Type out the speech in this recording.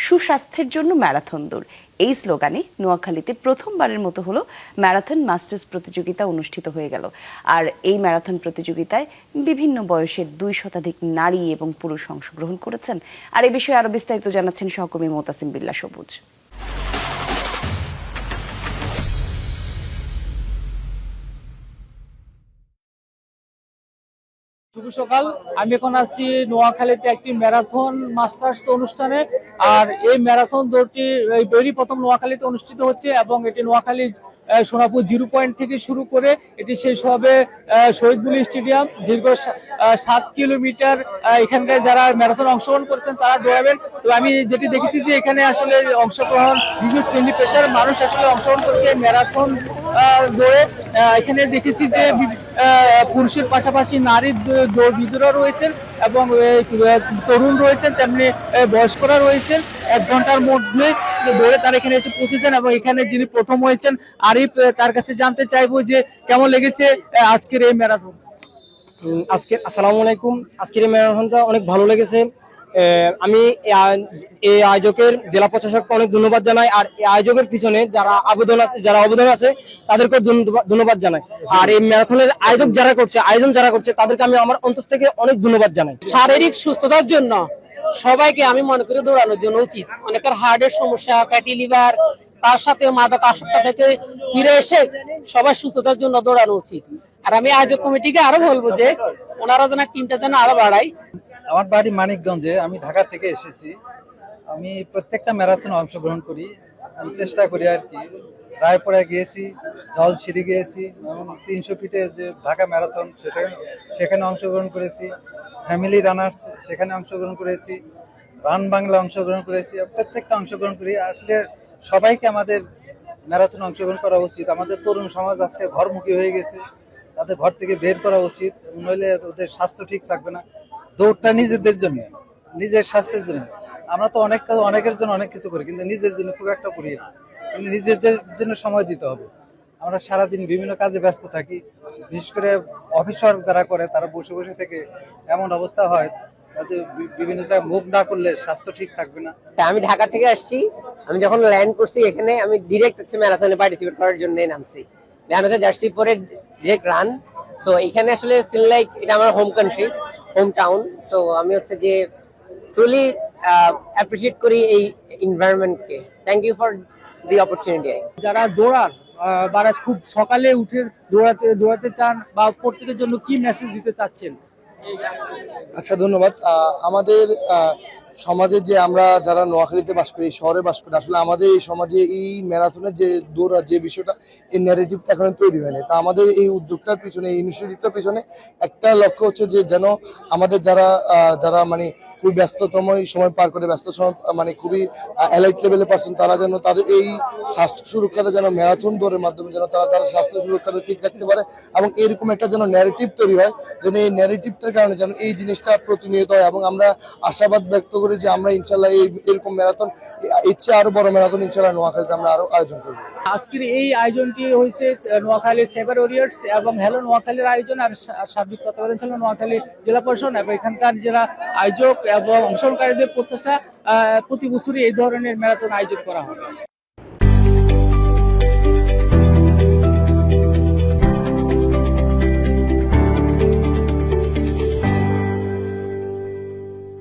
সুস্বাস্থ্যের জন্য ম্যারাথন দৌড়, এই স্লোগানে নোয়াখালীতে প্রথমবারের মতো হলো ম্যারাথন মাস্টার্স প্রতিযোগিতা অনুষ্ঠিত হয়ে গেল। আর এই ম্যারাথন প্রতিযোগিতায় বিভিন্ন বয়সের 2 শতাধিক নারী এবং পুরুষ অংশগ্রহণ করেছেন। আর এই বিষয়ে আরো বিস্তারিত জানাচ্ছেন সহকর্মী মোতাসিম বিল্লাহ সবুজ। শুভ সকাল। আমি এখন আছি নোয়াখালীতে একটি ম্যারাথন মাস্টার্স অনুষ্ঠানে। আর এই ম্যারাথন দৌড়টি এই প্রথম নোয়াখালীতে অনুষ্ঠিত হচ্ছে এবং এটি নোয়াখালী সোনাপুর 0 পয়েন্ট থেকে শুরু করে এটি শেষ হবে শহীদবুলি স্টেডিয়াম। দীর্ঘ 7 কিলোমিটার এখানকার যারা ম্যারাথন অংশগ্রহণ করছেন তারা দৌড়াবেন। তো আমি যেটি দেখেছি যে এখানে আসলে অংশগ্রহণ বিভিন্ন শ্রেণী পেশার মানুষ আসলে অংশগ্রহণ করছে ম্যারাথন দৌড়ে। এখানে দেখেছি যে পুরুষের পাশাপাশি নারীর দৌড়বিদরা রয়েছেন এবং তরুণ রয়েছেন, তেমনি বয়স্করা রয়েছেন। 1 ঘন্টার মধ্যে দৌড়ে তারা এখানে এসে পৌঁছেছেন এবং এখানে যিনি প্রথম হয়েছেন আরিফ, তার কাছে জানতে চাইবো যে কেমন লেগেছে আজকের এই ম্যারাথন। আসসালামু আলাইকুম। আজকের এই ম্যারাথনটা অনেক ভালো লেগেছে। আমি এই আয়োজকের জেলা প্রশাসককে অনেক ধন্যবাদ জানাই। আর এই আয়োজকের পিছনে যারা অবদান আছে তাদেরকে ধন্যবাদ জানাই। আর এই ম্যারাথনের আয়োজন যারা করছে তাদেরকে আমি আমার অন্তর থেকে অনেক ধন্যবাদ জানাই। শারীরিক সুস্থতার জন্য সবাইকে আমি মনে করি দৌড়ানোর জন্য উচিত। অনেকের হার্টের সমস্যা, ফ্যাটি লিভার, তার সাথে মাদক আসক্ত থেকে ফিরে এসে সবার সুস্থতার জন্য দৌড়ানো উচিত। আর আমি আয়োজক কমিটিকে আরো বলবো যে ওনারা যেন টিমটা যেন আরো বাড়ায়। আমার বাড়ি মানিকগঞ্জে, আমি ঢাকা থেকে এসেছি। আমি প্রত্যেকটা ম্যারাথনে অংশগ্রহণ করি, আমি চেষ্টা করি আর কি। রায়পুরা গিয়েছি, জলসিঁড়ি গিয়েছি এবং 300 ফিটে যে ঢাকা ম্যারাথন সেখানে অংশগ্রহণ করেছি। ফ্যামিলি রানার্স সেখানে অংশগ্রহণ করেছি, রান বাংলা অংশগ্রহণ করেছি। প্রত্যেকটা অংশগ্রহণ করি। আসলে সবাইকে আমাদের ম্যারাথনে অংশগ্রহণ করা উচিত। আমাদের তরুণ সমাজ আজকে ঘরমুখী হয়ে গেছে, তাদের ঘর থেকে বের করা উচিত, নইলে ওদের স্বাস্থ্য ঠিক থাকবে না। দৌড়টা নিজেদের জন্য, নিজের স্বাস্থ্যের জন্য। আমরা তো অনেকের জন্য অনেক কিছু করি, কিন্তু নিজের জন্য খুব একটা করি না। নিজেদের জন্য সময় দিতে হবে। আমরা সারাদিন বিভিন্ন কাজে ব্যস্ত থাকি, বিশেষ করে অফিস ওয়ার্ক যারা করে তারা বসে বসে থেকে এমন অবস্থা হয়, তাদের বিভিন্ন জায়গায় মুভ না করলে স্বাস্থ্য ঠিক থাকবে না। আমি ঢাকা থেকে আসছি। আমি যখন ল্যান্ড করছি এখানে, আমি ডিরেক্ট হচ্ছে ম্যারাথনে পার্টিসিপেট করার জন্য নামছি। আমি হচ্ছে জার্সি পরে ডিরেক্ট রান। সো এখানে আসলে ফিল লাইক এটা আমার home country, home town. So আমি হচ্ছে যে ট্রুলি অ্যাপ্রিসিয়েট করি এই এনভায়রনমেন্টকে। Thank you for the opportunity. যারা দৌড়ান বা খুব সকালে উঠে দৌড়াতে চান বা প্রত্যেকের জন্য কি মেসেজ দিতে চাচ্ছেন? আচ্ছা, ধন্যবাদ। আমাদের সমাজে যে আমরা যারা নোয়াখালীতে বাস করি, শহরে বাস করি, আসলে আমাদের এই সমাজে এই ম্যারাথনের যে দৌড়া যে বিষয়টা, এই ন্যারেটিভটা এখন তৈরি হয়নি। তা আমাদের এই উদ্যোগটার পিছনে, এই ইনিশিয়েটিভটার পিছনে একটা লক্ষ্য হচ্ছে যে যেন আমাদের যারা মানে খুব ব্যস্ততম সময় পার করে, ব্যস্ত সময় মানে খুবই অ্যালাইট লেভেলের পার্সন, তারা যেন তাদের এই স্বাস্থ্য সুরক্ষাটা যেন ম্যারাথন দৌড়ের মাধ্যমে যেন তারা স্বাস্থ্য সুরক্ষাটা ঠিক রাখতে পারে এবং এরকম একটা যেন ন্যারেটিভ তৈরি হয়, যেন এই ন্যারেটিভটার কারণে যেন এই জিনিসটা প্রতিনিয়ত হয়। এবং আমরা আশাবাদ ব্যক্ত করি যে আমরা ইনশাল্লাহ এরকম ম্যারাথন, এর চেয়ে আরো বড় ম্যারাথন ইনশাল্লাহ নোয়াখালীতে আমরা আরো আয়োজন করবো। আজকের এই আয়োজনটি হয়েছে নোয়াখালী সেভার ওরিয়ার্স এবং হ্যালো নোয়াখালীর আয়োজন। আর সার্বিক তত্ত্বাবধান ছিল নোয়াখালী জেলা প্রশাসন এবং এখানকার যারা আয়োজক এবং অংশগ্রহণকারীদের প্রত্যাশা প্রতি বছরই এই ধরনের ম্যারাথন আয়োজন করা হবে।